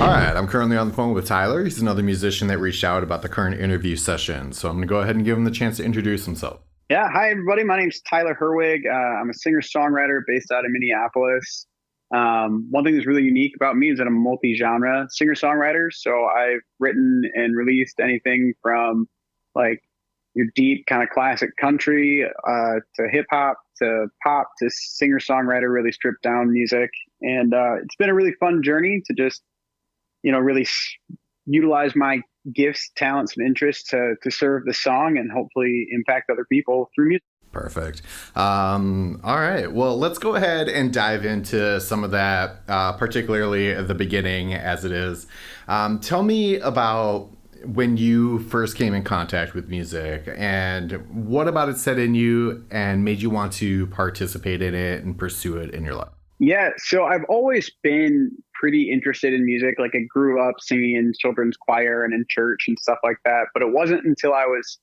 All right, I'm currently on the phone with Tyler. He's another musician that reached out about the current interview session. So I'm going to go ahead and give him the chance to introduce himself. Yeah, hi everybody. My name's Tyler Herwig. I'm a singer-songwriter based out of Minneapolis. One thing that's really unique about me is that I'm a multi-genre singer-songwriter. So I've written and released anything from like your deep kind of classic country to hip hop to pop to singer-songwriter, really stripped down music. And it's been a really fun journey to just really utilize my gifts, talents, and interests to serve the song and hopefully impact other people through music. Perfect. All right. Well, let's go ahead and dive into some of that, particularly at the beginning as it is. Tell me about when you first came in contact with music and what about it set in you and made you want to participate in it and pursue it in your life. Yeah, so I've always been pretty interested in music. Like I grew up singing in children's choir and in church and stuff like that. But it wasn't until I was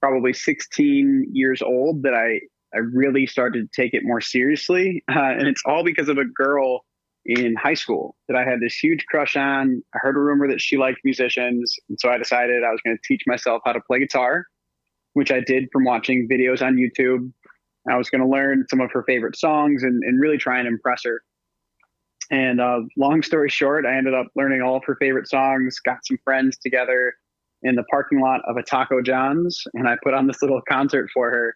probably 16 years old that I really started to take it more seriously. And it's all because of a girl in high school that I had this huge crush on. I heard a rumor that she liked musicians. And so I decided I was going to teach myself how to play guitar, which I did from watching videos on YouTube. I was going to learn some of her favorite songs and really try and impress her. And long story short, I ended up learning all of her favorite songs, got some friends together in the parking lot of a Taco John's, and I put on this little concert for her.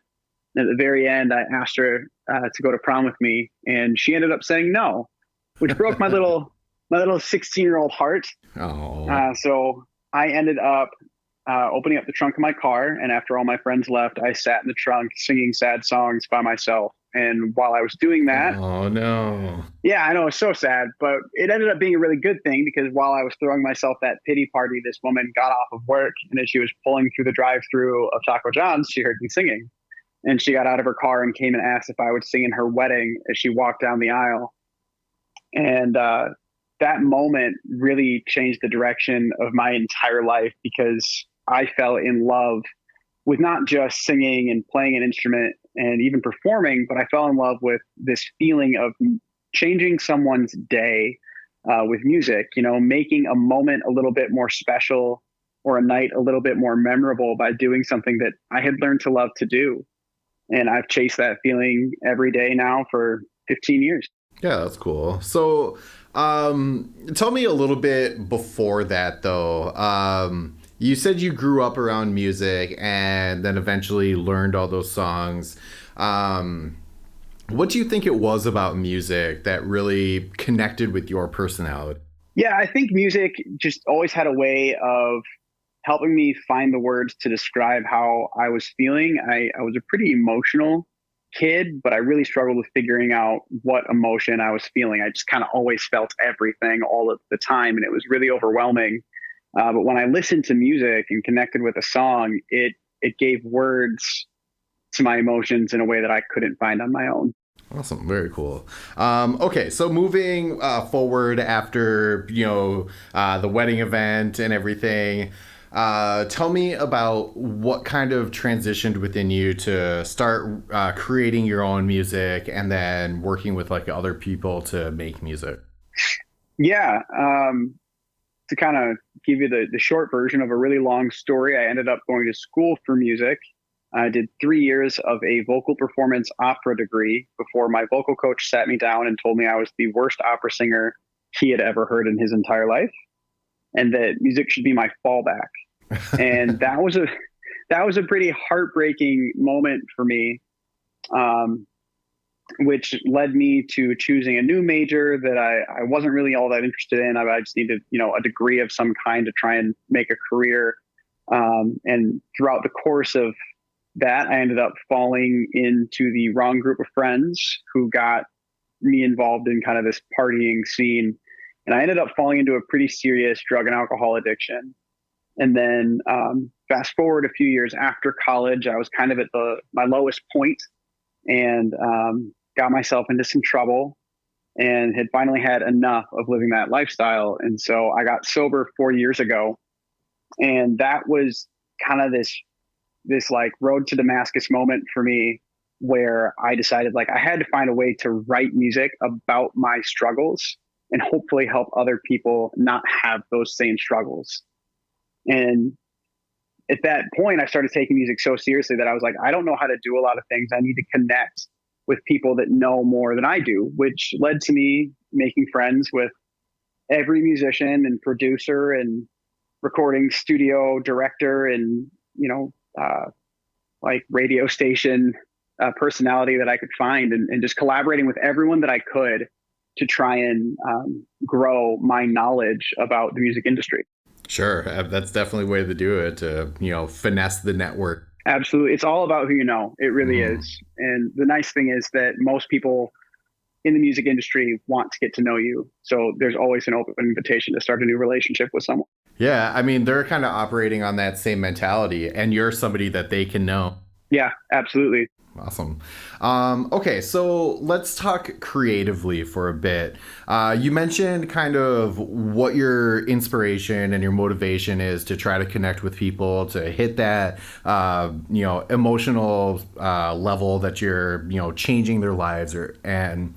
And at the very end, I asked her to go to prom with me, and she ended up saying no, which broke my little 16-year-old heart. Oh. So I ended up opening up the trunk of my car. And after all my friends left, I sat in the trunk singing sad songs by myself. And while I was doing that, Oh no. yeah, I know it's so sad, but it ended up being a really good thing because while I was throwing myself that pity party, this woman got off of work and as she was pulling through the drive-through of Taco John's, she heard me singing. And she got out of her car and came and asked if I would sing in her wedding as she walked down the aisle. And that moment really changed the direction of my entire life because I fell in love with not just singing and playing an instrument and even performing, but I fell in love with this feeling of changing someone's day with music, making a moment a little bit more special or a night a little bit more memorable by doing something that I had learned to love to do. And I've chased that feeling every day now for 15 years. Yeah, that's cool. So, tell me a little bit before that, though. You said you grew up around music and then eventually learned all those songs. What do you think it was about music that really connected with your personality? Yeah, I think music just always had a way of helping me find the words to describe how I was feeling. I was a pretty emotional kid, but I really struggled with figuring out what emotion I was feeling. I just kind of always felt everything all of the time, and it was really overwhelming. But when I listened to music and connected with a song, it gave words to my emotions in a way that I couldn't find on my own. Awesome, very cool. Okay, so moving forward after the wedding event and everything, tell me about what kind of transitioned within you to start creating your own music and then working with like other people to make music. Yeah, to kind of give you the short version of a really long story, I ended up going to school for music. I did 3 years of a vocal performance opera degree before my vocal coach sat me down and told me I was the worst opera singer he had ever heard in his entire life, and that music should be my fallback. And that was a pretty heartbreaking moment for me, um, which led me to choosing a new major that I wasn't really all that interested in. I just needed, a degree of some kind to try and make a career. And throughout the course of that, I ended up falling into the wrong group of friends who got me involved in kind of this partying scene. And I ended up falling into a pretty serious drug and alcohol addiction. And then fast forward a few years after college, I was kind of at my lowest point and got myself into some trouble and had finally had enough of living that lifestyle. And so I got sober 4 years ago. And that was kind of this like road to Damascus moment for me where I decided like I had to find a way to write music about my struggles and hopefully help other people not have those same struggles. And at that point, I started taking music so seriously that I was like, I don't know how to do a lot of things. I need to connect with people that know more than I do, which led to me making friends with every musician and producer and recording studio director and, like radio station personality that I could find, and just collaborating with everyone that I could to try and grow my knowledge about the music industry. Sure, that's definitely a way to do it, to, finesse the network. Absolutely. It's all about who you know. It really Mm. is. And the nice thing is that most people in the music industry want to get to know you. So there's always an open invitation to start a new relationship with someone. Yeah, I mean, they're kind of operating on that same mentality, and you're somebody that they can know. Yeah, absolutely. Awesome. Okay, so let's talk creatively for a bit. You mentioned kind of what your inspiration and your motivation is to try to connect with people, to hit that, emotional level that you're, changing their lives. And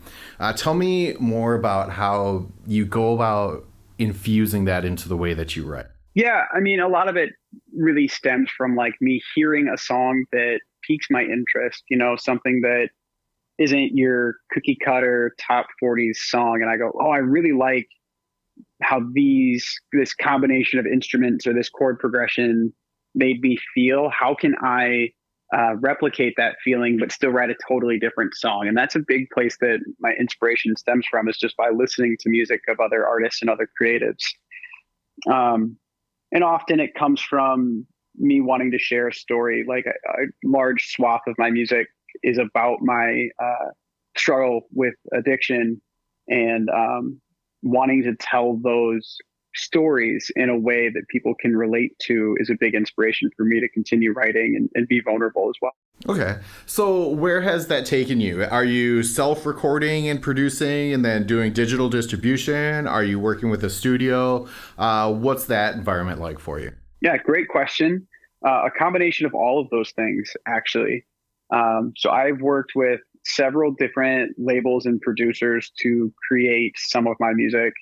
tell me more about how you go about infusing that into the way that you write. Yeah, I mean, a lot of it really stems from like me hearing a song that piques my interest, something that isn't your cookie cutter top 40s song. And I go, oh, I really like how this combination of instruments or this chord progression made me feel. How can I replicate that feeling, but still write a totally different song? And that's a big place that my inspiration stems from, is just by listening to music of other artists and other creatives. Um, and often it comes from me wanting to share a story. Like a large swath of my music is about my struggle with addiction, and wanting to tell those stories in a way that people can relate to is a big inspiration for me to continue writing and be vulnerable as well. Okay. So where has that taken you? Are you self-recording and producing and then doing digital distribution? Are you working with a studio? What's that environment like for you? Yeah, great question. A combination of all of those things, actually. So I've worked with several different labels and producers to create some of my music.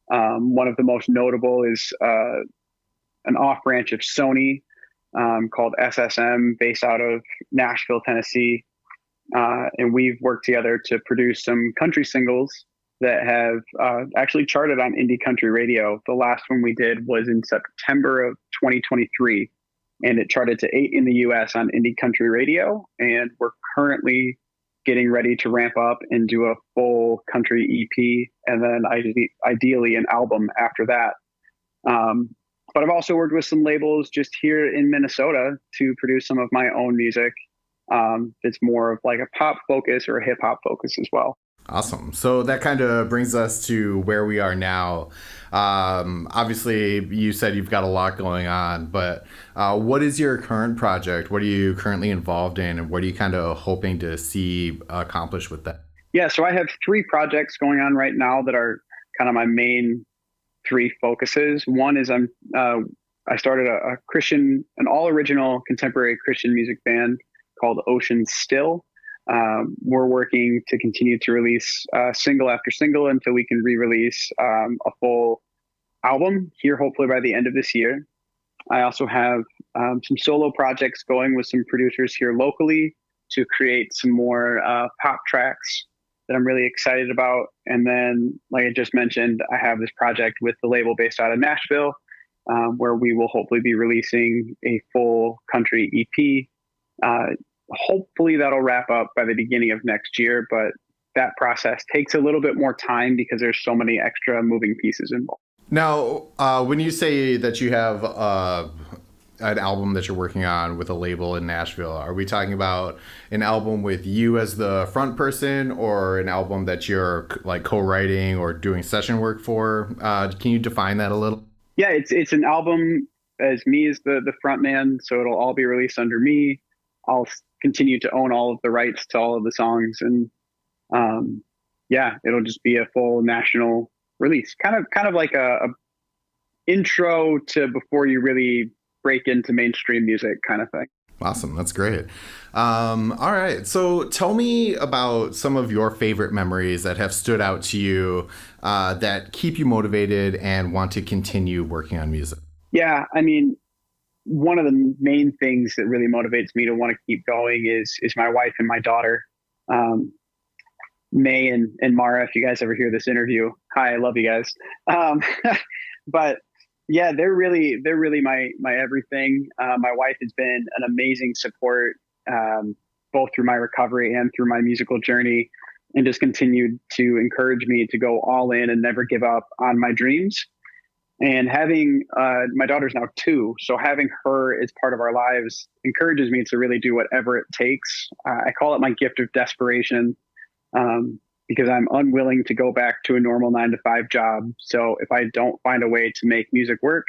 One of the most notable is an off branch of Sony called SSM, based out of Nashville, Tennessee. And we've worked together to produce some country singles that have actually charted on indie country radio. The last one we did was in September of 2023, and it charted to 8 in the US on indie country radio. And we're currently getting ready to ramp up and do a full country EP, and then ideally an album after that. But I've also worked with some labels just here in Minnesota to produce some of my own music. It's more of like a pop focus or a hip hop focus as well. Awesome. So that kind of brings us to where we are now. Obviously, you said you've got a lot going on, but what is your current project? What are you currently involved in, and what are you kind of hoping to see accomplished with that? Yeah, so I have 3 projects going on right now that are kind of my main 3 focuses. One is I started an all original contemporary Christian music band called Ocean Still. We're working to continue to release single after single until we can re-release a full album here, hopefully by the end of this year. I also have some solo projects going with some producers here locally to create some more pop tracks that I'm really excited about. And then, like I just mentioned, I have this project with the label based out of Nashville, where we will hopefully be releasing a full country EP. Hopefully that'll wrap up by the beginning of next year, but that process takes a little bit more time because there's so many extra moving pieces involved. Now, when you say that you have an album that you're working on with a label in Nashville, are we talking about an album with you as the front person, or an album that you're like co-writing or doing session work for? Can you define that a little? Yeah, it's an album as me as the front man, so it'll all be released under me. I'll continue to own all of the rights to all of the songs, and yeah, it'll just be a full national release, kind of like a intro to before you really break into mainstream music kind of thing. Awesome. That's great. All right. So tell me about some of your favorite memories that have stood out to you that keep you motivated and want to continue working on music. Yeah, I mean, one of the main things that really motivates me to want to keep going is my wife and my daughter, um, May and Mara. If you guys ever hear this interview, hi, I love you guys. Um, but yeah, they're really my everything. My wife has been an amazing support, both through my recovery and through my musical journey, and just continued to encourage me to go all in and never give up on my dreams. And having my daughter's now 2, so having her as part of our lives encourages me to really do whatever it takes. I call it my gift of desperation, because I'm unwilling to go back to a normal 9 to 5 job. So if I don't find a way to make music work,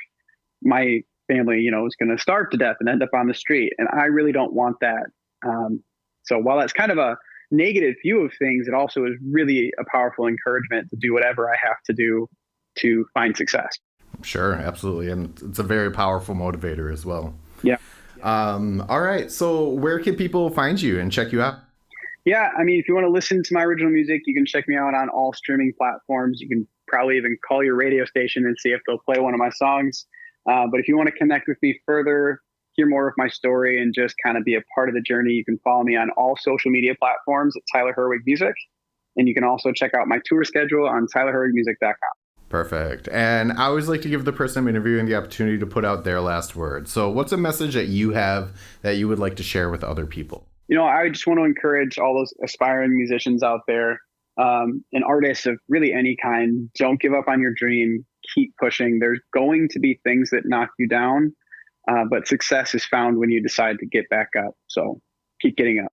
my family, is going to starve to death and end up on the street. And I really don't want that. So while that's kind of a negative view of things, it also is really a powerful encouragement to do whatever I have to do to find success. Sure, absolutely. And it's a very powerful motivator as well. Yeah. All right. So where can people find you and check you out? Yeah, I mean, if you want to listen to my original music, you can check me out on all streaming platforms. You can probably even call your radio station and see if they'll play one of my songs. But if you want to connect with me further, hear more of my story, and just kind of be a part of the journey, you can follow me on all social media platforms at Tyler Herwig Music. And you can also check out my tour schedule on tylerherwigmusic.com. Perfect. And I always like to give the person I'm interviewing the opportunity to put out their last word. So what's a message that you have that you would like to share with other people? I just want to encourage all those aspiring musicians out there, and artists of really any kind. Don't give up on your dream. Keep pushing. There's going to be things that knock you down, but success is found when you decide to get back up. So keep getting up.